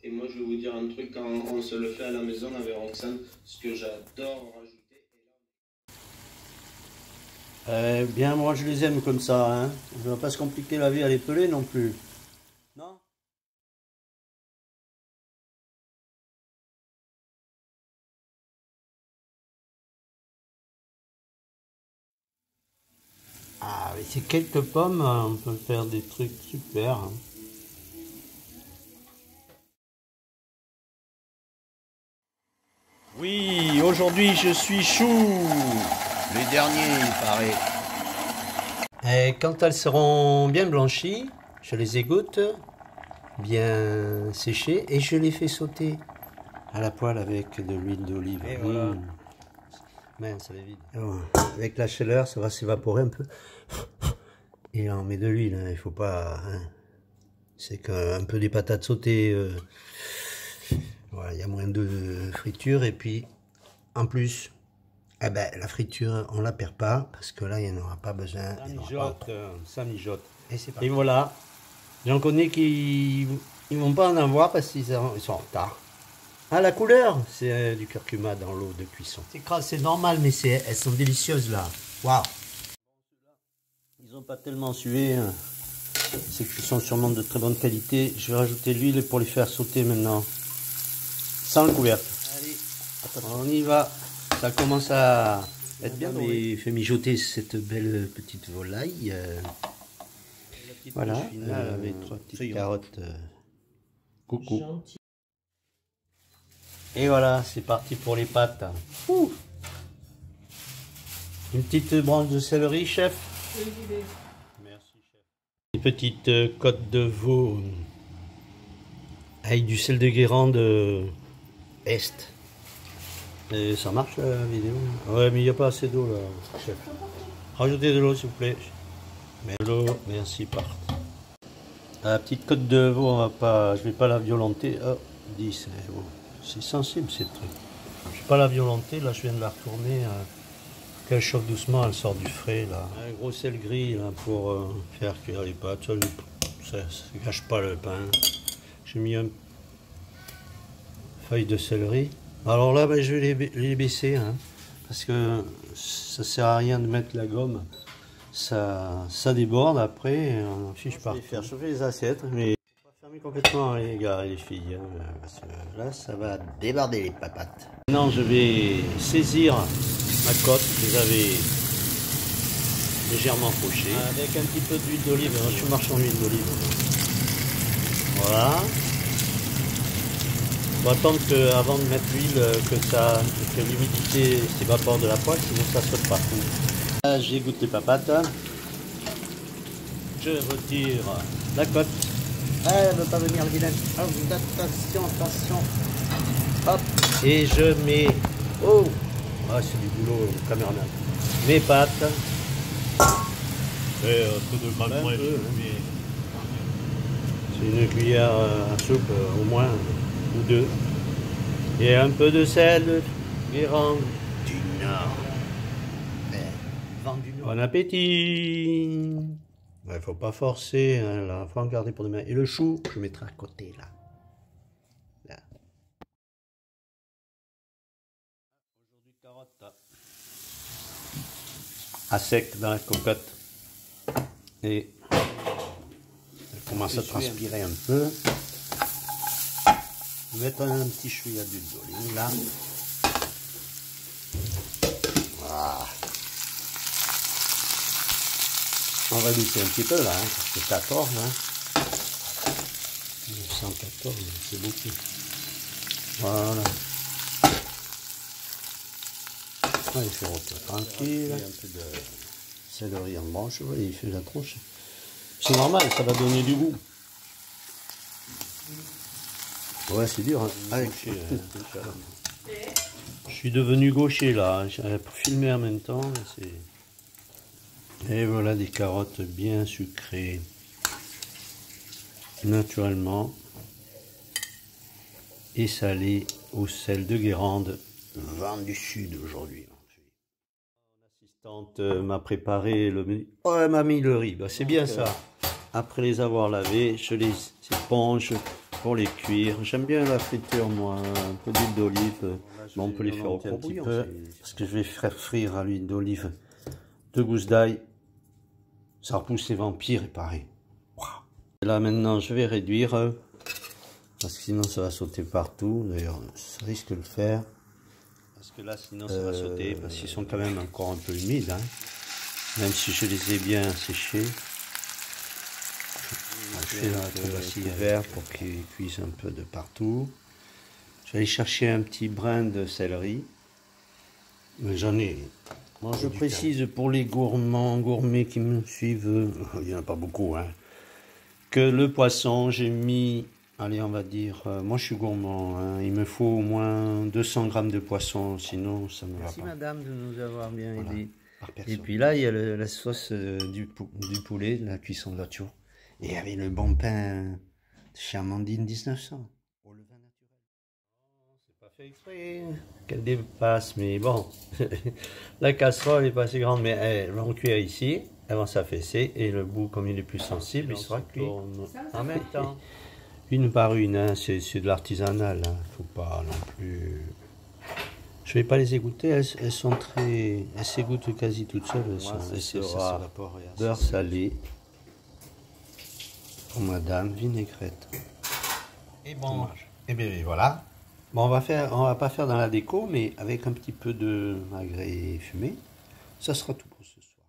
Et moi, je vais vous dire un truc, quand on se le fait à la maison avec Roxane, ce que j'adore rajouter. Bien, moi je les aime comme ça, hein. On ne va pas se compliquer la vie à les peler non plus. Non? Ah, avec ces quelques pommes, on peut faire des trucs super, hein. Oui, aujourd'hui je suis chou. Le dernier, il paraît. Et quand elles seront bien blanchies, je les égoutte, bien séchées, et je les fais sauter à la poêle avec de l'huile d'olive. Et voilà. Mince, ça va vite. Avec la chaleur, ça va s'évaporer un peu. Et on met de l'huile, hein, il faut pas... Hein. C'est qu'un peu des patates sautées. Voilà, il y a moins de friture. Et puis, en plus, eh ben, la friture, on la perd pas, parce que là, il n'y en aura pas besoin. Ça mijote. Et voilà. J'en connais qui ils vont pas en avoir parce qu'ils sont en retard. Ah, la couleur, c'est du curcuma dans l'eau de cuisson. C'est normal, mais elles sont délicieuses là. Waouh! Ils n'ont pas tellement sué. Hein. C'est qu'ils sont sûrement de très bonne qualité. Je vais rajouter l'huile pour les faire sauter maintenant. Sans le couvercle. Allez, on y va. Ça commence à être bien. J'ai fait mijoter cette belle petite volaille. Voilà, avec 3 petites carottes. Coucou. Et voilà, c'est parti pour les pâtes. Ouh. Une petite branche de céleri, chef. Merci, chef. Une petite côte de veau avec du sel de Guérande Est. Et ça marche la vidéo? Ouais, mais il n'y a pas assez d'eau là, chef. Rajoutez de l'eau, s'il vous plaît. Mais de l'eau, merci, part. La petite côte de veau, je vais pas la violenter. Oh, 10, c'est sensible ces trucs. Je vais pas la violenter, là je viens de la retourner. Qu'elle chauffe doucement, elle sort du frais là. Un gros sel gris là, pour faire cuire les pâtes. Ça ne gâche pas le pain. J'ai mis une feuille de céleri. Alors là, ben, je vais les baisser, hein, parce que ça sert à rien de mettre la gomme. Ça déborde après, on fiche pas. Faire chauffer les assiettes, mais pas fermer complètement les gars et les filles, hein, parce que là ça va déborder les papates. Maintenant je vais saisir ma côte que j'avais légèrement pochée avec un petit peu d'huile d'olive. Je suis marchand d'huile d'olive. Voilà. On va attendre avant de mettre l'huile que l'humidité s'évapore de la poêle, sinon ça saute partout. Là, j'égoutte les papates. Je retire la côte. Ah, elle ne veut pas venir le vilain. Oh, attention, attention. Hop. Et je mets. Oh, ah, c'est du boulot, caméraman. Mes pâtes. Et un peu de malgré. C'est une cuillère à soupe, au moins, ou deux. Et un peu de sel, Guérande du Nord. Bon appétit! Il faut pas forcer, hein, là, faut en garder pour demain. Et le chou, je mettrai à côté, là. Là. Aujourd'hui, carotte à sec dans la cocotte. Et elle commence à transpirer un peu. Je vais mettre un petit chouïa d'huile d'olive, là. Voilà. On va baisser un petit peu là, hein, parce que 14, hein. 914, c'est beaucoup. Voilà. On va les faire autre tranquille. Un peu de céleri en branche, ouais, il fait la tronche. C'est normal, ça va donner du goût. Ouais, c'est dur, hein. Allez, je suis devenu gaucher là, pour filmer en même temps, c'est... Et voilà des carottes bien sucrées, naturellement, et salées au sel de Guérande, vent du sud aujourd'hui. L'assistante m'a préparé le menu. Oh, elle m'a mis le riz, bah, c'est bien ça. Après les avoir lavés, je les éponge pour les cuire. J'aime bien la friture, moi, un peu d'huile d'olive. Bon, on peut les faire au petit peu, parce que je vais faire frire à l'huile d'olive 2 gousses d'ail. Ça repousse les vampires et pareil. Et là maintenant, je vais réduire, parce que sinon ça va sauter partout. D'ailleurs, ça risque de le faire. Parce que là, sinon ça va sauter, parce qu'ils sont quand même encore un peu humides, hein. Même si je les ai bien séchés. Je fais la vert pour qu'ils cuisent un peu de partout. Je vais aller chercher un petit brin de céleri. J'en ai. Bon, je précise pour les gourmets qui me suivent, il n'y en a pas beaucoup, hein, que le poisson, j'ai mis, allez, on va dire, moi je suis gourmand, hein, il me faut au moins 200 grammes de poisson, sinon ça ne va pas. Merci madame de nous avoir bien aidé. Et puis là, il y a la sauce du poulet, la cuisson de l'autre jour. Et il y avait le bon pain de chez Amandine 1900. Pour le vin naturel. C'est pas fait exprès qu'elle dépasse, mais bon. La casserole est pas assez grande, mais elles vont cuire ici. Elles vont s'affaisser. Et le bout, comme il est plus sensible, il sera cuit en même temps. Une par une, hein, c'est de l'artisanal. Hein. Faut pas non plus... Je vais pas les égoutter, elles sont très... Elles s'égouttent quasi toutes seules. C'est beurre salé. Pour madame, vinaigrette. Et bon, et bien voilà. Bon, on va pas faire dans la déco, mais avec un petit peu de magret fumé, ça sera tout pour ce soir.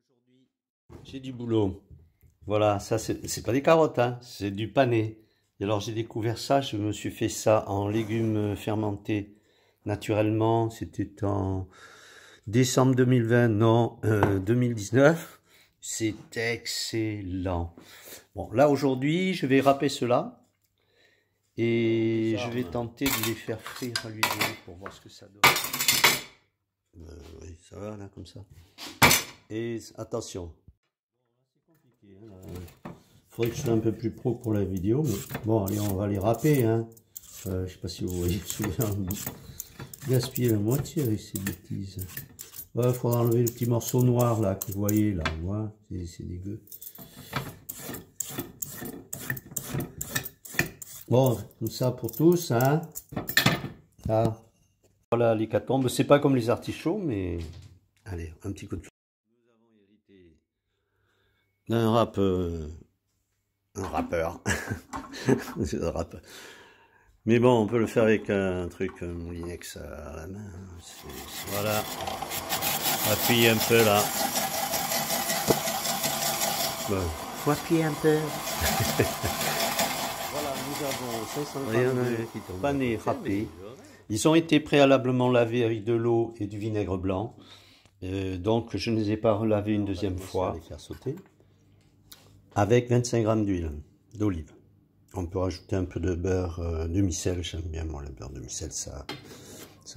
Aujourd'hui, j'ai du boulot. Voilà, ça c'est pas des carottes, hein, c'est du pané. Et alors j'ai découvert ça, je me suis fait ça en légumes fermentés naturellement. C'était en décembre 2020, non, 2019. C'est excellent. Bon, là aujourd'hui, je vais râper cela. Et je vais tenter de les faire frire à l'huile d'olive pour voir ce que ça donne. Oui, ça va là, comme ça. Et attention. C'est compliqué. Il faudrait que je sois un peu plus pro pour la vidéo. Mais bon, allez, on va les râper. Hein. Je sais pas si vous voyez souvent gaspiller la moitié avec ces bêtises. Il faudra enlever le petit morceau noir là que vous voyez là. Voilà, c'est dégueu. Bon, comme ça pour tous, hein. Là. Voilà l'hécatombe. C'est pas comme les artichauts, mais allez, un petit coup de fleur. Nous avons hérité d'un un rappeur. Un rappeur. Mais bon, on peut le faire avec un truc Moulinex à la main. Voilà. Appuyez un peu là. Bon. Faut appuyer un peu. Voilà, nous avons 500 grammes de pané râpé. Ils ont été préalablement lavés avec de l'eau et du vinaigre blanc. Donc je ne les ai pas relavés une deuxième fois. Les faire sauter. Avec 25 grammes d'huile d'olive. On peut rajouter un peu de beurre demi-sel. J'aime bien moi le beurre demi-sel, ça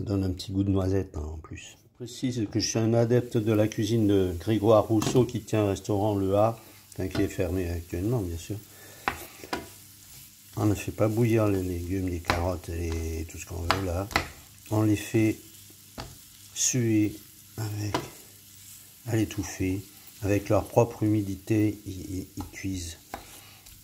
donne un petit goût de noisette hein, en plus. Je précise que je suis un adepte de la cuisine de Grégoire Rousseau qui tient un restaurant Le A, enfin, qui est fermé actuellement bien sûr. On ne fait pas bouillir les légumes, les carottes et tout ce qu'on veut là. On les fait suer à l'étouffer. Avec leur propre humidité, ils cuisent.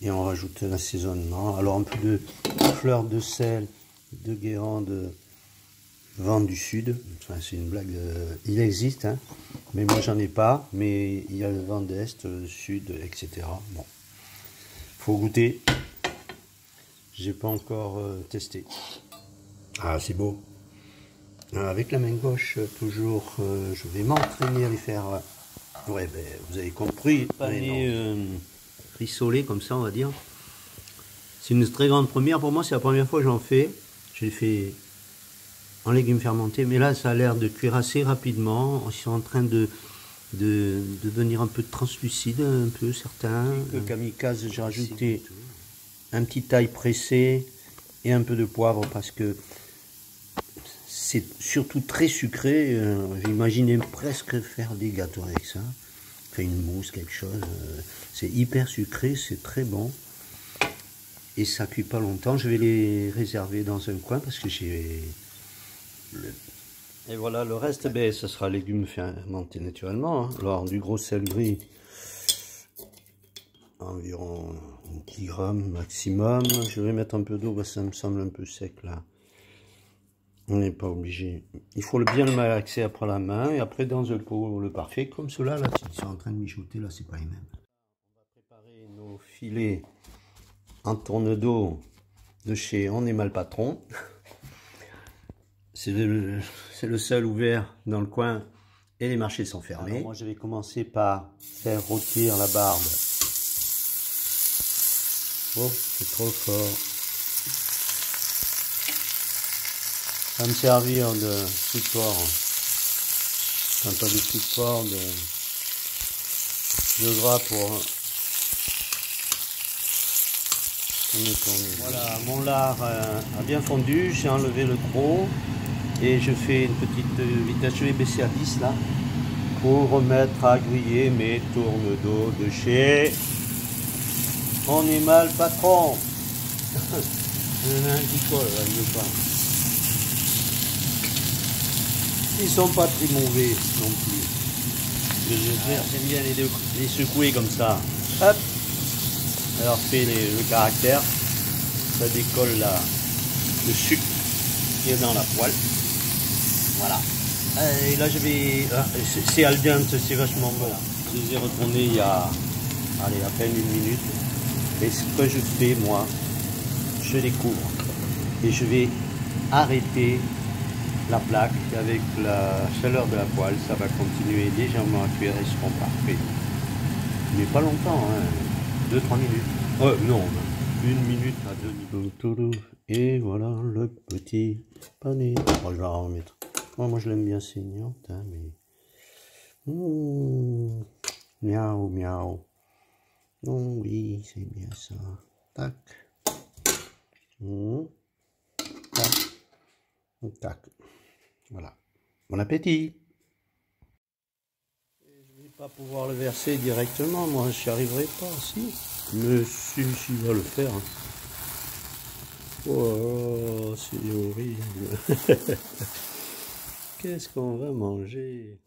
Et on rajoute l'assaisonnement. Alors un peu de fleur de sel, de guérande, vent du sud. Enfin, c'est une blague. Il existe, hein. Mais moi j'en ai pas. Mais il y a le vent d'est, sud, etc. Bon, faut goûter. J'ai pas encore testé. Ah, c'est beau. Avec la main gauche, toujours, je vais m'entraîner à les faire. Ouais, ben, vous avez compris. Pané rissolé, comme ça, on va dire. C'est une très grande première. Pour moi, c'est la première fois que j'en fais. Je l'ai fait en légumes fermentés. Mais là, ça a l'air de cuire assez rapidement. Ils sont en train de devenir un peu translucide, un peu certains. Le kamikaze, j'ai rajouté un petit ail pressé et un peu de poivre parce que c'est surtout très sucré. J'imaginais presque faire des gâteaux avec ça. Faire une mousse, quelque chose. C'est hyper sucré, c'est très bon. Et ça cuit pas longtemps. Je vais les réserver dans un coin parce que j'ai... Et voilà, le reste, ben, ce sera légumes fermentés naturellement. Hein. Alors, du gros sel gris, environ 10 grammes maximum. Je vais mettre un peu d'eau parce que ça me semble un peu sec là. On n'est pas obligé. Il faut bien le malaxer après la main et après dans un pot le parfait comme cela là. Ils sont en train de mijoter là, c'est pas les mêmes. On va préparer nos filets en tourne d'eau de chez On est mal patron. C'est le seul ouvert dans le coin et les marchés sont fermés. Alors moi je vais commencer par faire rôtir la barbe. Oh, c'est trop fort. Ça va me servir de support, enfin pas de support, de gras pour tourner. Voilà, mon lard a bien fondu, j'ai enlevé le gros et je fais une petite vitesse, je vais baisser à 10 là, pour remettre à griller mes tournes d'eau de chez On est mal patron. Il y en a un qui colle là, il veut pas. Ils sont pas très mauvais non plus. J'aime bien les secouer comme ça. Hop. Alors fait le caractère. Ça décolle le sucre qui est dans la poêle. Voilà. Et là je vais. C'est al dente, c'est vachement bon. Voilà. Je les ai retournés il y a à peine une minute. Et ce que je fais moi, je les couvre. Et je vais arrêter la plaque avec la chaleur de la poêle, ça va continuer légèrement à cuire et seront parfaits. Mais pas longtemps, hein. 2-3 minutes. Non, 1 minute à 2 minutes. Et voilà le petit pané. Oh, je vais en remettre. Moi je l'aime bien saignant, hein, mais. Miaou, miaou. Oh oui, c'est bien ça. Tac. Tac. Tac. Voilà. Bon appétit. Je ne vais pas pouvoir le verser directement, moi je n'y arriverai pas, si. Mais si, il va le faire. Hein. Oh, c'est horrible. Qu'est-ce qu'on va manger?